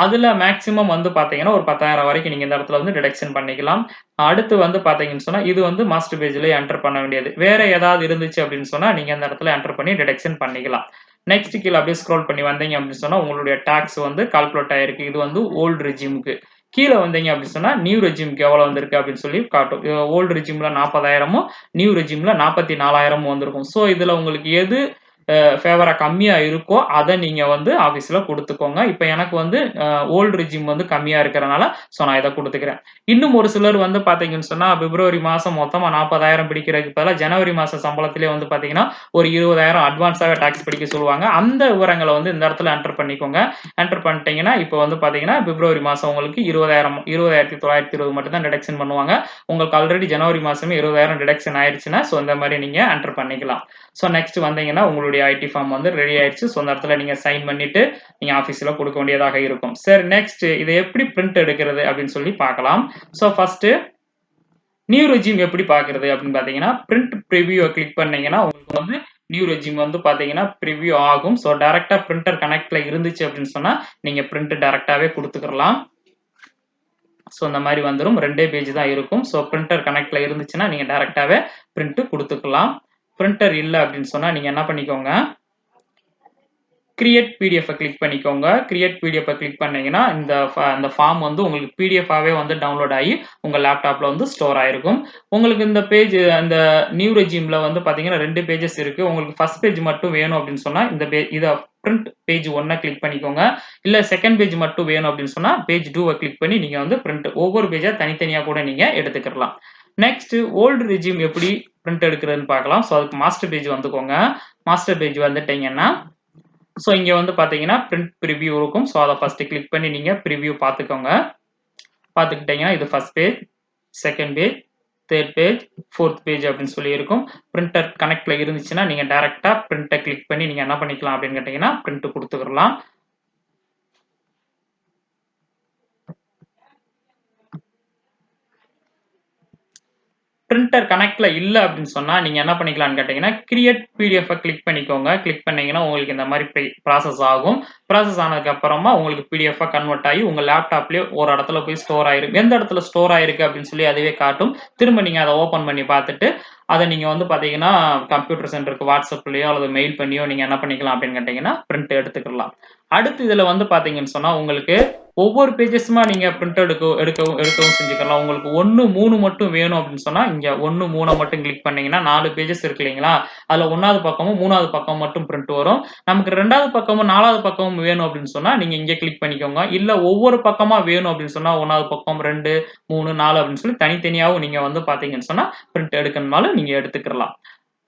அதுல மேக்ஸிமம் வந்து பார்த்தீங்கன்னா, ஒரு 10,000 வரைக்கும் நீங்க இந்த இடத்துல வந்து டிடக்ஷன் பண்ணிக்கலாம். அடுத்து வந்து பார்த்தீங்கன்னு சொன்னா, இது வந்து மாஸ்டர் பேஜ்லயே என்டர் பண்ண வேண்டியது. வேற ஏதாவது இருந்துச்சு அப்படின்னு சொன்னா, நீங்க அந்த இடத்துல என்டர் பண்ணி டிடக்ஷன் பண்ணிக்கலாம். நெக்ஸ்ட் கீழ அப்படியே ஸ்க்ரோல் பண்ணி வந்தீங்க அப்படின்னு சொன்னா, உங்களுடைய டாக்ஸ் வந்து கால்குலேட் ஆயிருக்கு. இது வந்து ஓல்ட் ரெஜிம்க்கு. கீழ வந்தீங்க அப்படின்னு சொன்னா, நியூ ரெஜிம்க்கு எவ்வளவு வந்திருக்கு அப்படின்னு சொல்லி காட்டும். ஓல்ட் ரெஜிம்ல 40,000மும், நியூ ரெஜிம்ல 44,000மும் வந்திருக்கும். சோ இதுல உங்களுக்கு எது ஃபேவரா கம்மியா இருக்கோ, அத நீங்க வந்து ஆஃபீஸ்ல குடுத்துக்கோங்க. இப்ப எனக்கு வந்து ஓல்ட் ரெஜிம் வந்து கம்மியா இருக்கறனால, சோ நான் இத குடுத்துக்கிறேன். இன்னும் ஒரு சிலர் வந்து பார்த்தீங்கன்னு சொன்னா, பிப்ரவரி மாசம் மொத்தமா 40,000 பிடிக்கிறதுக்கு பதிலா, ஜனவரி மாச சம்பளத்திலே வந்து பார்த்தீங்கன்னா, ஒரு 20,000 அட்வான்ஸாவே டாக்ஸ் பிடிக்க சொல்லுவாங்க. அந்த விவரங்கள வந்து இந்த இடத்துல என்டர் பண்ணிக்கோங்க. என்டர் பண்ணிட்டீங்கன்னா, இப்ப வந்து பார்த்தீங்கன்னா, பிப்ரவரி மாசம் உங்களுக்கு 20,920 மட்டும் தான் டிடக்ஷன் பண்ணுவாங்க. உங்களுக்கு ஆல்ரெடி ஜனவரி மாசமே 20,000 டிடக்ஷன் ஆயிருச்சுன்னா, சோ இந்த மாரி நீங்க என்டர் பண்ணிக்கலாம். சோ நெக்ஸ்ட் வந்தீங்கன்னா, உங்களுடைய ஐடி ஃபார்ம் வந்து ரெடி ஆயிடுச்சு. சோ அந்த இடத்துல நீங்க சைன் பண்ணிட்டு, நீங்க ஆபீஸ்ல குடுக்க வேண்டியதாக இருக்கும். சரி நெக்ஸ்ட் இத எப்படி பிரிண்ட் எடுக்கிறது அப்படின்னு சொல்லி பார்க்கலாம். சோ ஃபர்ஸ்ட் நியூ ரெஜிம் எப்படி பார்க்கிறது அப்படின்னு பார்த்தீங்கன்னா, பிரிண்ட் பிரிவியூவ கிளிக் பண்ணீங்கன்னா, உங்களுக்கு வந்து நியூ ரெஜிம் வந்து பார்த்தீங்கன்னா, பிரிவியூ ஆகும். சோ டைரக்ட்டா பிரிண்டர் கனெக்ட்ல இருந்துச்சு அப்படின்னு சொன்னா, நீங்க பிரிண்ட் டைரக்ட்டாவே குடுத்துக்கலாம். சோ இந்த மாரி வந்துரும். 2 பேஜ் தான் இருக்கும். சோ பிரிண்டர் கனெக்ட்ல இருந்துச்சுன்னா, நீங்க டைரக்ட்டாவே பிரிண்ட் குடுத்துக்கலாம். பிரிண்டர் இல்ல அப்படின்னு சொன்னா, நீங்க என்ன பண்ணிக்கோங்க, கிரியேட் பிடிஎஃப் கிளிக் பண்ணிக்கோங்க. கிரியேட் பிடிஎஃப் கிளிக் பண்ணீங்கன்னா, இந்த ஃபார்ம் வந்து உங்களுக்கு பிடிஎஃபாவே வந்து டவுன்லோட் ஆயி, உங்க லேப்டாப்ல வந்து ஸ்டோர் ஆயிருக்கும். உங்களுக்கு இந்த பேஜ் அந்த நியூ ரெஜிம்ல வந்து பார்த்தீங்கன்னா, 2 பேஜஸ் இருக்கு. உங்களுக்கு ஃபர்ஸ்ட் பேஜ் மட்டும் வேணும் அப்படின்னு சொன்னா, இத பிரிண்ட் பேஜ் 1 கிளிக் பண்ணிக்கோங்க. இல்ல செகண்ட் பேஜ் மட்டும் வேணும் அப்படின்னு சொன்னா, பேஜ் 2 கிளிக் பண்ணி நீங்க வந்து பிரிண்ட் ஒவ்வொரு பேஜா தனித்தனியா கூட நீங்க எடுத்துக்கலாம். நெக்ஸ்ட் ஓல்ட் ரெஜிம் எப்படி பிரிண்ட் எடுக்கிறதுன்னு பார்க்கலாம். சோ அதுக்கு மாஸ்டர் பேஜ் வந்துக்கோங்க. மாஸ்டர் பேஜ் வந்துட்டீங்கன்னா, சோ இங்க வந்து பாத்தீங்கன்னா பிரிண்ட் பிரிவியூ இருக்கும். சோ அத ஃபர்ஸ்ட் கிளிக் பண்ணி நீங்க பிரிவியூ பாத்துக்கோங்க. பாத்துக்கிட்டீங்கன்னா இது first page, second page, third page, fourth page அப்படின்னு சொல்லி இருக்கும். பிரிண்டர் கனெக்ட்ல இருந்துச்சுன்னா நீங்க டைரக்டா பிரிண்ட்ட கிளிக் பண்ணி நீங்க என்ன பண்ணிக்கலாம் அப்படின்னு கேட்டீங்கன்னா பிரிண்ட் கொடுத்துக்கலாம். பிரிண்டர் கனெக்ட்ல இல்ல அப்படின்னு சொன்னா, நீங்க என்ன பண்ணிக்கலாம்னு கேட்டீங்கன்னா, கிரியேட் பிடிஎஃப் கிளிக் பண்ணிக்கோங்க. கிளிக் பண்ணீங்கன்னா, உங்களுக்கு இந்த மாரி ப்ராசஸ் ஆகும். ப்ராசஸ் ஆனதுக்கு அப்புறமா உங்களுக்கு பிடிஎஃப் கன்வெர்ட் ஆகி உங்க லேப்டாப்லயே ஒரு இடத்துல போய் ஸ்டோர் ஆயிரும். எந்த இடத்துல ஸ்டோர் ஆயிருக்கு அப்படின்னு சொல்லி அதுவே காட்டும். திரும்ப நீங்க அத ஓப்பன் பண்ணி பார்த்துட்டு, அத நீங்க வந்து பார்த்தீங்கன்னா, கம்ப்யூட்டர் சென்டருக்கு வாட்ஸ்அப்லயோ அல்லது மெயில் பண்ணியோ நீங்க என்ன பண்ணிக்கலாம் அப்படின்னு கேட்டீங்கன்னா, பிரிண்ட் எடுத்துக்கலாம். அடுத்து இதுல வந்து பார்த்தீங்கன்னு சொன்னா, உங்களுக்கு ஒவ்வொரு பேஜஸுமா நீங்க பிரிண்ட் எடுக்கவும் செஞ்சுக்கலாம். உங்களுக்கு 1, 3 மட்டும் வேணும் அப்படின்னு சொன்னா, இங்க 1, 3 மட்டும் கிளிக் பண்ணீங்கன்னா 4 பேஜஸ் இருக்கு இல்லைங்களா? அதுல 1வது பக்கமும், 3வது பக்கம் மட்டும் பிரிண்ட் வரும். நமக்கு 2வது பக்கமும், 4வது பக்கமும் வேணும் அப்படின்னு சொன்னா, நீங்க இங்க கிளிக் பண்ணிக்கோங்க. இல்ல ஒவ்வொரு பக்கமா வேணும் அப்படின்னு சொன்னா 1வது பக்கம், 2, 3, 4 அப்படின்னு சொல்லி தனித்தனியாவும் நீங்க வந்து பார்த்தீங்கன்னு சொன்னா, பிரிண்ட் எடுக்கணும்னாலும் நீங்க எடுத்துக்கலாம்.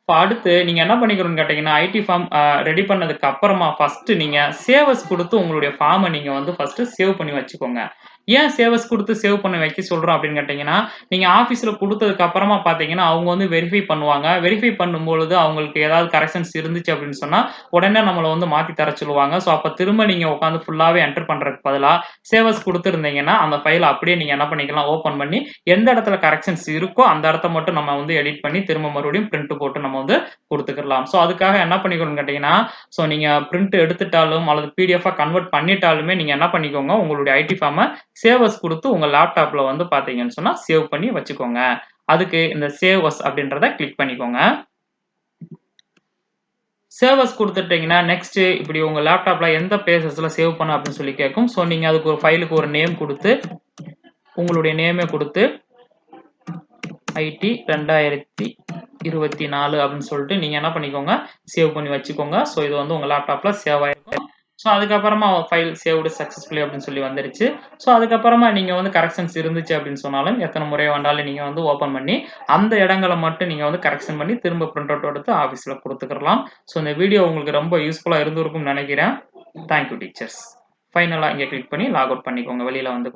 இப்ப அடுத்து நீங்க என்ன பண்ணிக்கணும்னு கேட்டீங்கன்னா, ஐடி ஃபார்ம் ரெடி பண்ணதுக்கு அப்புறமா ஃபர்ஸ்ட்டு நீங்க சேவ் அஸ் குடுத்து உங்களுடைய ஃபார்ம நீங்க வந்து ஃபர்ஸ்ட்டு சேவ் பண்ணி வச்சுக்கோங்க. ஏன் சேவ் அஸ் குடுத்து சேவ் பண்ணி வைக்க சொல்றோம் அப்படின்னு கேட்டீங்கன்னா, நீங்க ஆஃபீஸ்ல குடுத்ததுக்கு அப்புறமா பார்த்தீங்கன்னா, அவங்க வந்து வெரிஃபை பண்ணுவாங்க. வெரிஃபை பண்ணும்பொழுது அவங்களுக்கு ஏதாவது கரெக்ஷன்ஸ் இருந்துச்சு அப்படின்னு சொன்னா, உடனே நம்மள வந்து மாத்தி தர சொல்லுவாங்க. ஸோ அப்ப திரும்ப நீங்க உட்கார்ந்து ஃபுல்லாவே என்டர் பண்றதுக்கு பதிலா, சேவ் அஸ் குடுத்திருந்தீங்கன்னா, அந்த ஃபைல அப்படியே நீங்க என்ன பண்ணிக்கலாம், ஓப்பன் பண்ணி எந்த இடத்துல கரெக்ஷன்ஸ் இருக்கோ, அந்த இடத்த மட்டும் நம்ம வந்து எடிட் பண்ணி திரும்ப மறுபடியும் பிரிண்ட் போட்டு நம்ம வந்து குடுத்துக்கலாம். ஸோ அதுக்காக என்ன பண்ணிக்கணும்னு கேட்டீங்கன்னா, ஸோ நீங்க பிரிண்ட் எடுத்துட்டாலும் அல்லது பிடிஎஃப்பா கன்வெர்ட் பண்ணிட்டாலுமே நீங்க என்ன பண்ணிக்கோங்க, உங்களுடைய ஐடி ஃபார்ம சேவ் அஸ் குடுத்து உங்க லேப்டாப்ல வந்து பார்த்தீங்கன்னு சொன்னா, சேவ் பண்ணி வச்சுக்கோங்க. அதுக்கு இந்த சேவ் அஸ் அப்படின்றத கிளிக் பண்ணிக்கோங்க. சேவ் அஸ் குடுத்துட்டீங்கன்னா, நெக்ஸ்ட் இப்படி உங்க லேப்டாப்ல எந்த பிளேஸஸ்ல சேவ் பண்ண அப்படின்னு சொல்லி கேட்கும். ஸோ நீங்க அதுக்கு ஒரு ஃபைலுக்கு ஒரு நேம் குடுத்து, உங்களுடைய நேமே குடுத்து ஐடி 2024 அப்படின்னு சொல்லிட்டு நீங்க என்ன பண்ணிக்கோங்க, சேவ் பண்ணி வச்சுக்கோங்க. ஸோ இது வந்து உங்க லேப்டாப்ல சேவ் ஆயிருக்கும். ஸோ அதுக்கப்புறமா ஃபைல் சேவ்டு சக்சஸ்ஃபுல்லி அப்படின்னு சொல்லி வந்துருச்சு. ஸோ அதுக்கப்புறமா நீங்க வந்து கரெக்ஷன்ஸ் இருந்துச்சு அப்படின்னு சொன்னாலும், எத்தன முறை வேண்டாலும் நீங்க வந்து ஓப்பன் பண்ணி, அந்த இடங்கள மட்டும் நீங்க வந்து கரெக்ஷன் பண்ணி திரும்ப பிரிண்ட் அவுட் எடுத்து ஆஃபீஸ்ல குடுத்துக்கலாம். ஸோ இந்த வீடியோ உங்களுக்கு ரொம்ப யூஸ்ஃபுல்லா இருந்திருக்கும்னு நெனைக்கிறேன். Thank you teachers. ஃபைனலா இங்க கிளிக் பண்ணி லாக் அவுட் பண்ணிக்கோங்க. வெளியில வந்து